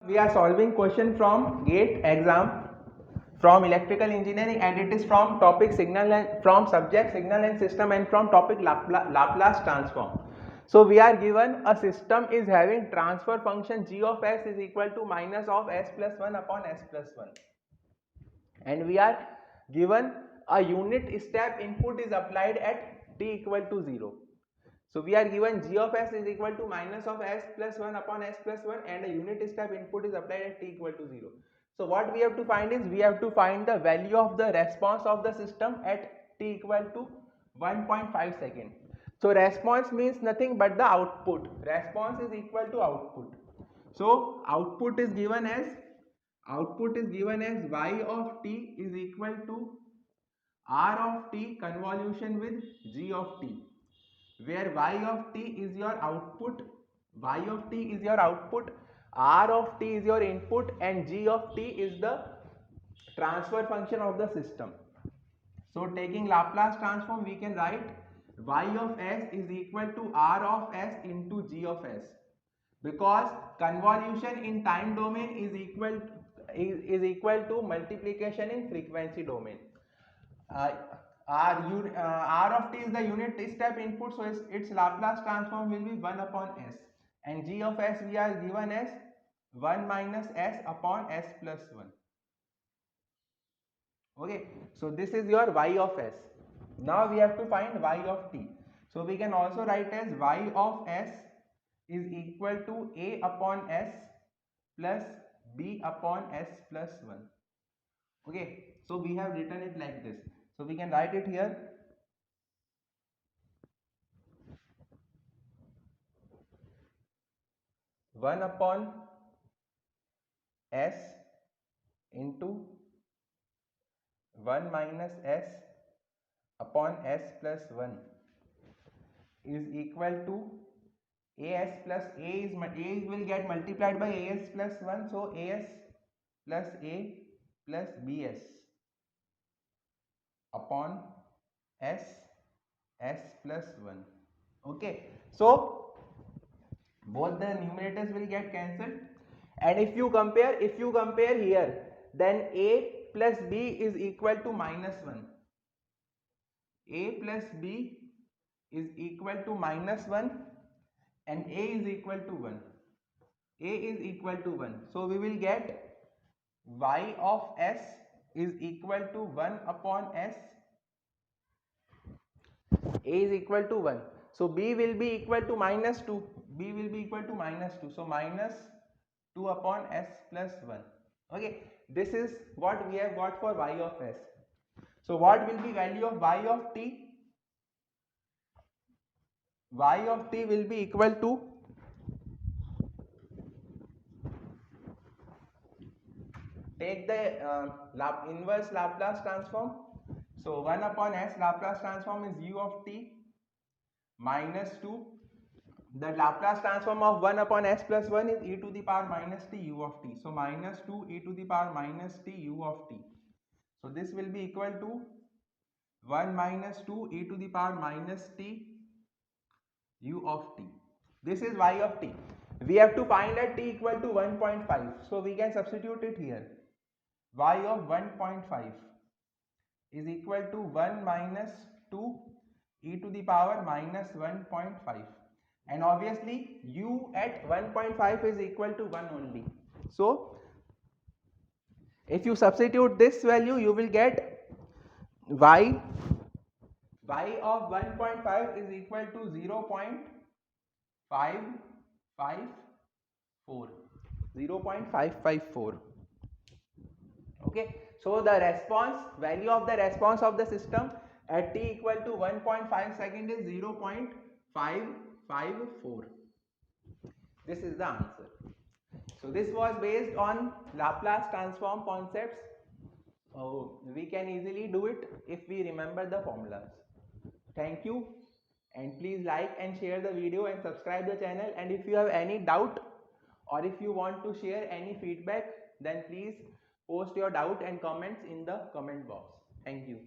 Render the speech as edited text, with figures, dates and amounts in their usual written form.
We are solving question from GATE exam from electrical engineering, and it is from topic signal and from subject signal and system, and from topic Laplace transform. So we are given a system is having transfer function g of s is equal to minus of s plus 1 upon s plus 1, and we are given a unit step input is applied at t equal to 0. So we are given g of s is equal to minus of s plus 1 upon s plus 1, and a unit step input is applied at t equal to 0. So what we have to find is, we have to find the value of the response of the system at t equal to 1.5 second. So response means nothing but the output. Response is equal to output. So output is given as y of t is equal to r of t convolution with g of t, where y of t is your output, r of t is your input, and g of t is the transfer function of the system. So taking Laplace transform, we can write y of s is equal to r of s into g of s, because convolution in time domain is equal to multiplication in frequency domain. R of t is the unit step input, so its Laplace transform will be 1 upon s, and g of s we are given as 1 minus s upon s plus 1. Okay, so this is your y of s. Now we have to find y of t. So we can also write as y of s is equal to a upon s plus b upon s plus 1. Okay, so we have written it like this. So we can write it here. 1 upon s into 1 minus s upon s plus 1 is equal to as plus a will get multiplied by as plus 1, so as plus a plus bs upon s plus 1. Okay, so both the numerators will get cancelled, and if you compare here, then a plus b is equal to minus 1. A plus b is equal to minus 1, and a is equal to 1. A is equal to 1, so we will get y of s is equal to 1 upon s. A is equal to 1, so b will be equal to minus 2. So minus 2 upon s plus 1. Okay, this is what we have got for y of s. So what will be value of y of t? Y of t will be equal to take the inverse Laplace transform. So 1 upon s Laplace transform is u of t minus 2. The Laplace transform of 1 upon s plus 1 is e to the power minus t u of t. So minus 2 e to the power minus t u of t. So this will be equal to 1 minus 2 e to the power minus t u of t. This is y of t. We have to find at t equal to 1.5. So we can substitute it here. Y of 1.5 is equal to 1 minus 2 e to the power minus 1.5, and obviously u at 1.5 is equal to 1 only. So if you substitute this value, you will get y of 1.5 is equal to 0.554. Okay, so the value of the response of the system at t equal to 1.5 second is 0.554. This is the answer. So this was based on Laplace transform concepts. We can easily do it if we remember the formulas. Thank you, and please like and share the video and subscribe the channel. And if you have any doubt, or if you want to share any feedback, then please post your doubt and comments in the comment box. Thank you.